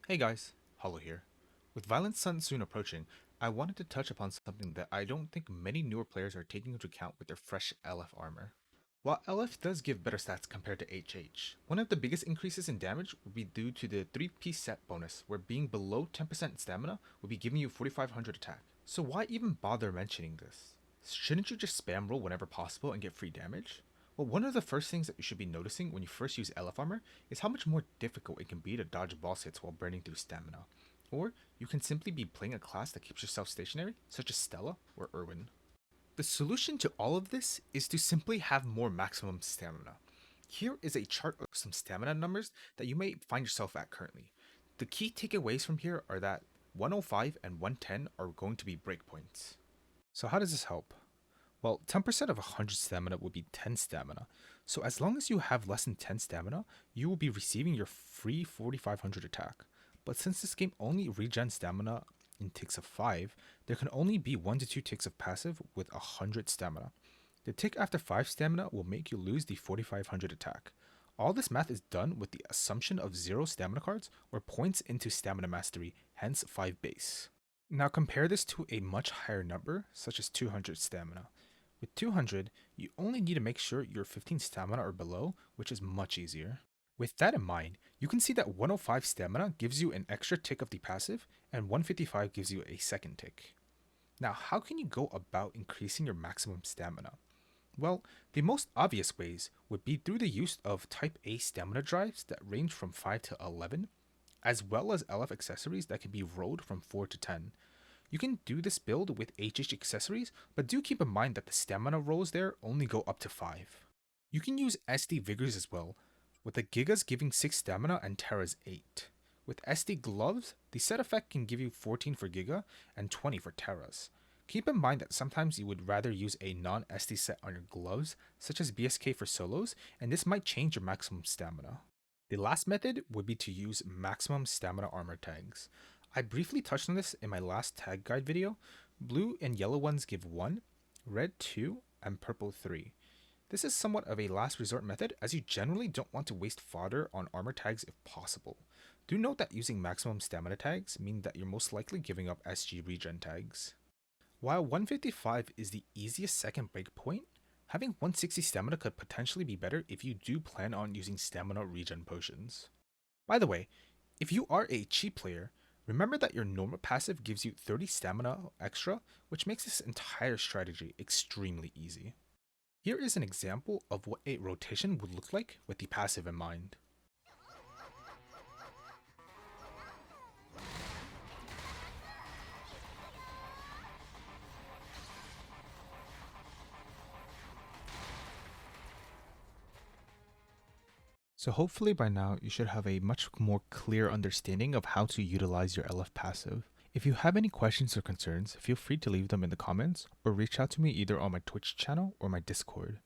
Hey guys, Hollow here. With Violent Sun soon approaching, I wanted to touch upon something that I don't think many newer players are taking into account with their fresh LF armor. While LF does give better stats compared to HH, one of the biggest increases in damage would be due to the 3-piece set bonus, where being below 10% stamina would be giving you 4500 attack. So why even bother mentioning this? Shouldn't you just spam roll whenever possible and get free damage? Well, one of the first things that you should be noticing when you first use LF armor is how much more difficult it can be to dodge boss hits while burning through stamina. Or you can simply be playing a class that keeps yourself stationary, such as Stella or Irwin. The solution to all of this is to simply have more maximum stamina. Here is a chart of some stamina numbers that you may find yourself at currently. The key takeaways from here are that 105 and 110 are going to be breakpoints. So how does this help? Well, 10% of 100 stamina would be 10 stamina. So as long as you have less than 10 stamina, you will be receiving your free 4500 attack. But since this game only regens stamina in ticks of 5, there can only be 1 to 2 ticks of passive with 100 stamina. The tick after 5 stamina will make you lose the 4500 attack. All this math is done with the assumption of 0 stamina cards or points into stamina mastery, hence 5 base. Now compare this to a much higher number, such as 200 stamina. With 200, you only need to make sure you're 15 stamina or below, which is much easier. With that in mind, you can see that 105 stamina gives you an extra tick of the passive, and 155 gives you a second tick. Now, how can you go about increasing your maximum stamina? Well, the most obvious ways would be through the use of Type A stamina drives that range from 5 to 11, as well as LF accessories that can be rolled from 4 to 10. You can do this build with HH accessories, but do keep in mind that the stamina rolls there only go up to 5. You can use SD Vigors as well, with the Gigas giving 6 stamina and Terra's 8. With SD Gloves, the set effect can give you 14 for Giga and 20 for Terra's. Keep in mind that sometimes you would rather use a non-SD set on your gloves, such as BSK for solos, and this might change your maximum stamina. The last method would be to use maximum stamina armor tags. I briefly touched on this in my last tag guide video. Blue and yellow ones give 1, red 2, and purple 3. This is somewhat of a last resort method, as you generally don't want to waste fodder on armor tags if possible. Do note that using maximum stamina tags mean that you're most likely giving up SG regen tags. While 155 is the easiest second breakpoint, having 160 stamina could potentially be better if you do plan on using stamina regen potions. By the way, if you are a cheap player, remember that your normal passive gives you 30 stamina extra, which makes this entire strategy extremely easy. Here is an example of what a rotation would look like with the passive in mind. So hopefully by now you should have a much more clear understanding of how to utilize your LF passive. If you have any questions or concerns, feel free to leave them in the comments or reach out to me either on my Twitch channel or my Discord.